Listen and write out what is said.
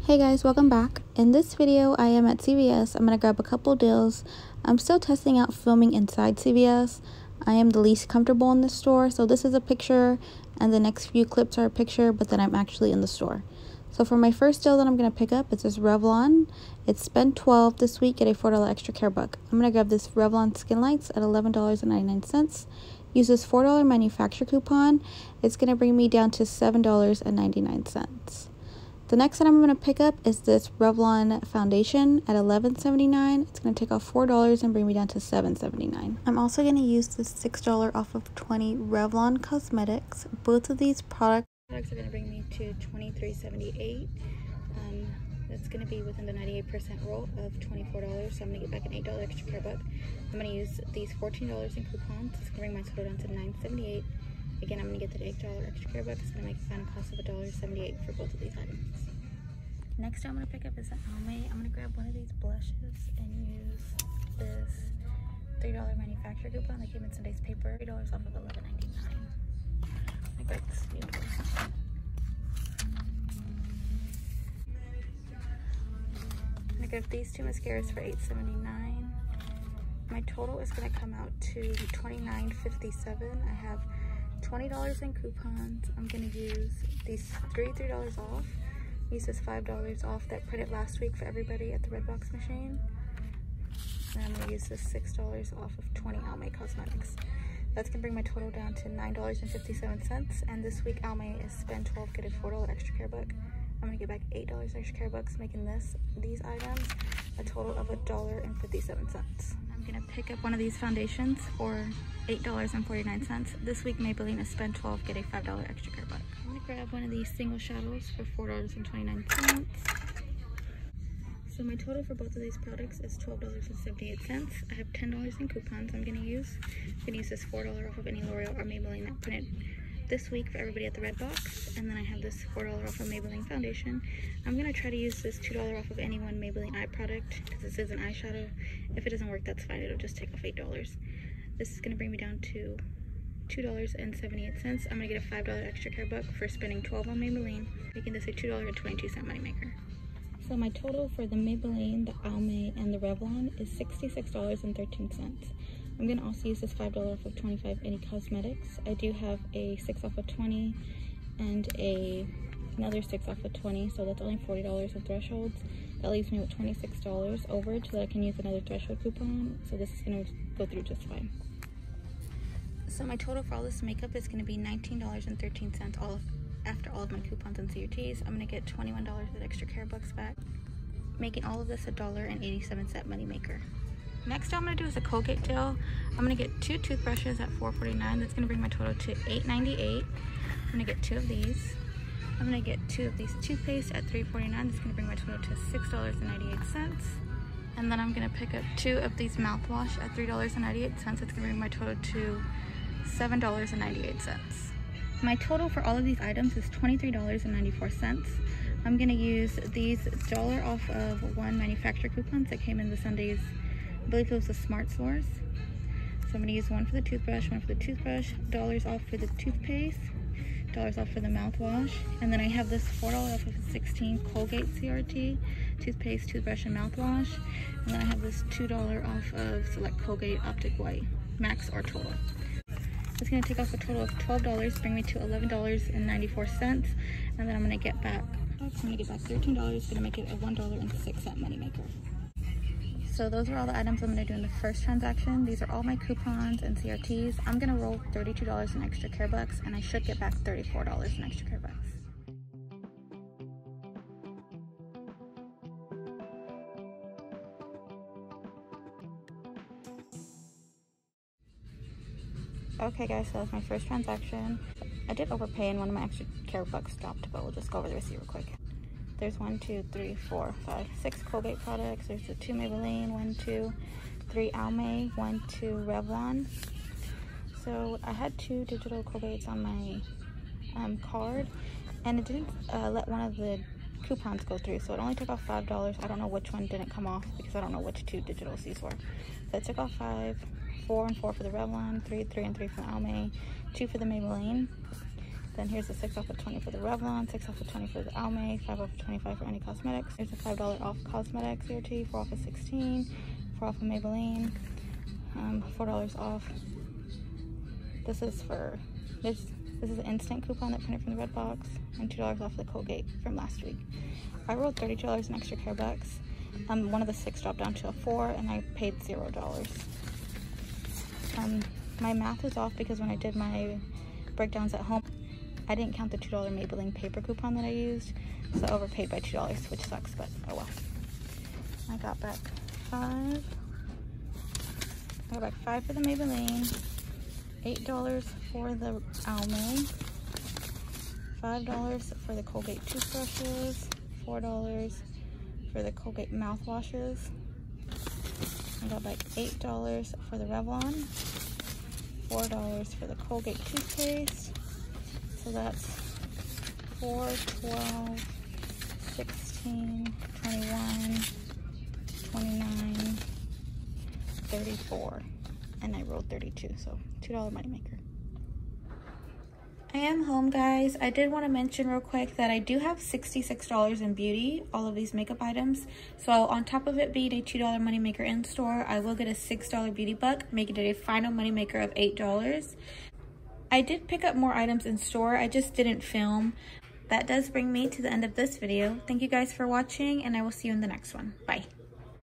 Hey guys, welcome back. In this video, I am at CVS. I'm going to grab a couple deals. I'm still testing out filming inside CVS. I am the least comfortable in this store, so this is a picture and the next few clips are a picture, but then I'm actually in the store. So for my first deal that I'm going to pick up, it's this Revlon. It's spend $12 this week, get a $4 extra care buck. I'm going to grab this Revlon Skin Lights at $11.99. Use this $4 manufacturer coupon. It's going to bring me down to $7.99. The next item I'm going to pick up is this Revlon foundation at $11.79. It's going to take off $4 and bring me down to $7.79. I'm also going to use this $6 off of 20 Revlon cosmetics. Both of these products are going to bring me to $23.78. That's going to be within the 98% rule of $24, so I'm going to get back an $8 extra care buck. I'm going to use these $14 in coupons. It's going to bring my total down to $9.78. Again, I'm going to get that $8 extra care buck. It's going to make a final cost of $1.78 for both of these items. Next I'm going to pick up is an Almay. I'm going to grab one of these blushes and use this $3 manufacturer coupon that came in today's paper. $3 off of $11.99. I grab this beautiful. I'm going to grab these two mascaras for $8.79. My total is going to come out to $29.57. I have $20 in coupons. I'm going to use these $3 off. Use this $5 off that printed last week for everybody at the Redbox machine. And I'm going to use this $6 off of 20 Almay cosmetics. That's going to bring my total down to $9.57. And this week Almay is spend $12, get a $4 extra care buck. I'm going to get back $8 extra care bucks, making these items a total of $1.57. I'm going to pick up one of these foundations for $8.49. This week Maybelline is spend $12, get a $5 extra care buck. I'm going to grab one of these single shadows for $4.29. So my total for both of these products is $12.78. I have $10 in coupons I'm going to use. I'm going to use this $4 off of any L'Oreal or Maybelline that printed this week for everybody at the Redbox. And then I have this $4 off of Maybelline foundation. I'm going to try to use this $2 off of any one Maybelline eye product because this is an eyeshadow. If it doesn't work, that's fine. It'll just take off $8. This is going to bring me down to $2.78. I'm going to get a $5 extra care buck for spending $12 on Maybelline, making this a $2.22 moneymaker. So my total for the Maybelline, the Almay, and the Revlon is $66.13. I'm going to also use this $5 off of 25 Any Cosmetics. I do have a 6 off of 20 and another 6 off of 20, so that's only $40 in thresholds. That leaves me with $26 over so that I can use another threshold coupon. So this is going to go through just fine. So my total for all this makeup is going to be $19.13 after all of my coupons and CRTs. I'm going to get $21 with extra care bucks back, making all of this a $1.87 moneymaker. Next I'm going to do is a Colgate deal. I'm going to get 2 toothbrushes at $4.49. That's going to bring my total to $8.98. I'm going to get 2 of these. I'm going to get 2 of these toothpaste at $3.49. That's going to bring my total to $6.98. And then I'm going to pick up 2 of these mouthwash at $3.98. That's going to bring my total to $7.98. My total for all of these items is $23.94. I'm going to use these $1 off of 1 manufacturer coupons that came in the Sundays. I believe it was the Smart Stores. So I'm going to use 1 for the toothbrush, 1 for the toothbrush, $1 off for the toothpaste, $1 off for the mouthwash, and then I have this $4 off of 16 Colgate CRT, toothpaste, toothbrush, and mouthwash, and then I have this $2 off of select Colgate Optic White, Max or Total. It's going to take off a total of $12, bring me to $11.94, and then I'm going to get back $13, going to make it a $1.06 moneymaker. So those are all the items I'm going to do in the first transaction. These are all my coupons and CRTs. I'm going to roll $32 in extra care bucks, and I should get back $34 in extra care bucks. Okay guys, so that's my first transaction. I did overpay and one of my extra care bucks dropped, but we'll just go over the receipt real quick. There's 1, 2, 3, 4, 5, 6 Colgate products. There's the 2 Maybelline, 1, 2, 3 Almay, 1, 2 Revlon. So I had 2 digital Colgates on my card, and it didn't let one of the coupons go through, so it only took off $5. I don't know which one didn't come off because I don't know which 2 digitals these were. So I took off 5, 4 and 4 for the Revlon, 3, 3 and 3 for the Almay, 2 for the Maybelline. Then here's a 6 off of 20 for the Revlon, 6 off of 20 for the Almay, 5 off of 25 for any cosmetics. There's a $5 off cosmetics here too, 4 off of 16, 4 off of Maybelline, $4 off. This is an instant coupon that printed from the red box, and $2 off the Colgate from last week. I rolled $32 in extra care bucks. One of the 6 dropped down to a 4, and I paid $0. My math is off because when I did my breakdowns at home, I didn't count the $2 Maybelline paper coupon that I used, so I overpaid by $2, which sucks, but oh well. I got back 5. I got back 5 for the Maybelline, $8 for the Almay, $5 for the Colgate toothbrushes, $4 for the Colgate mouthwashes. I got back $8 for the Revlon, $4 for the Colgate toothpaste. So that's 4, 12, 16, 21, 29, 34. And I rolled 32, so $2 moneymaker. I am home, guys. I did want to mention real quick that I do have $66 in beauty, all of these makeup items. So on top of it being a $2 moneymaker in store, I will get a $6 beauty buck, making it a final moneymaker of $8. I did pick up more items in store, I just didn't film. That does bring me to the end of this video. Thank you guys for watching, and I will see you in the next one. Bye.